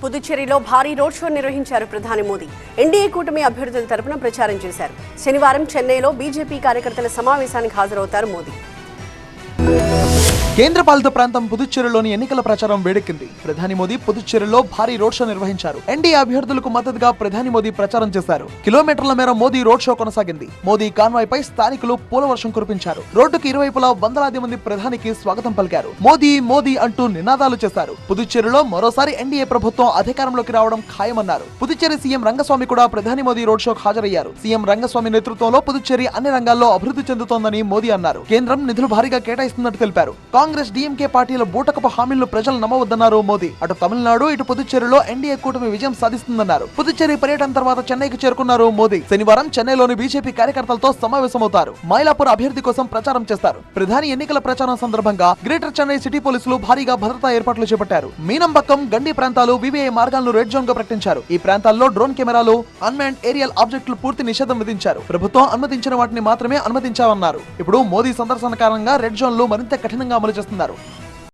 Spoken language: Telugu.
పుదుచ్చేరిలో భారీ రోడ్ షో నిర్వహించారు ప్రధాని మోదీ. ఎన్డీఏ కూటమి అభ్యర్థుల తరపున ప్రచారం చేశారు. శనివారం చెన్నైలో బీజేపీ కార్యకర్తల సమావేశానికి హాజరవుతారు మోదీ. కేంద్రపాలిత ప్రాంతం పుదుచ్చేరిలోని ఎన్నికల ప్రచారం వేడెక్కింది. ప్రధాని మోదీ పుదుచ్చేరిలో భారీ రోడ్ షో నిర్వహించారు. ఎన్డీఏ అభ్యర్థులకు మద్దతుగా ప్రధాని మోదీ ప్రచారం చేశారు. కిలోమీటర్ల మేర మోదీ రోడ్ షో కొనసాగింది. మోదీ కాన్వాయ్ పై స్థానికులు పూలవర్షం కురిపించారు. రోడ్డుకు ఇరువైపులా వందలాది మంది ప్రధానికి స్వాగతం పలికారు. మోదీ మోదీ అంటూ నినాదాలు చేశారు. పుదుచ్చేరిలో మరోసారి ఎన్డీఏ ప్రభుత్వం అధికారంలోకి రావడం ఖాయమన్నారు. పుదుచ్చేరి సీఎం రంగస్వామి కూడా ప్రధాని మోదీ రోడ్ షోకు హాజరయ్యారు. సీఎం రంగస్వామి నేతృత్వంలో పుదుచ్చేరి అన్ని రంగాల్లో అభివృద్ధి చెందుతోందని మోదీ అన్నారు. కేంద్రం నిధులు భారీగా కేటాయిస్తున్నట్టు తెలిపారు. కాంగ్రెస్ డీఎంకే పార్టీల బూటకపు హామీలను ప్రజలు నమ్మవద్దన్నారు మోదీ. అటు తమిళనాడు ఇటు పుదుచ్చేరిలో ఎన్డీఏ కూటమి విజయం సాధిస్తుందన్నారు. పుదుచ్చేరి పర్యటన తర్వాత చెన్నైకి చేరుకున్నారు మోదీ. శనివారం చెన్నైలోని బీజేపీ కార్యకర్తలతో సమావేశమవుతారు. మైలాపూర్ అభ్యర్థి కోసం ప్రచారం చేస్తారు. ప్రధాని ఎన్నికల ప్రచారం సందర్భంగా గ్రేటర్ చెన్నై సిటీ పోలీసులు భారీగా భద్రతా ఏర్పాట్లు చేపట్టారు. మీనంబక్కం, గండి ప్రాంతాలు, వివిఐ మార్గాలను రెడ్ జోన్ గా ప్రకటించారు. ఈ ప్రాంతాల్లో డ్రోన్ కెమెరాలు, అన్మాన్డ్ ఏరియల్ ఆబ్జెక్టులు పూర్తి నిషేధం విధించారు. ప్రభుత్వం అనుమతించిన వాటిని మాత్రమే అనుమతించామన్నారు. ఇప్పుడు మోదీ సందర్శన కారణంగా రెడ్ జోన్లు మరింత కఠినంగా అమలు చేస్తున్నారు.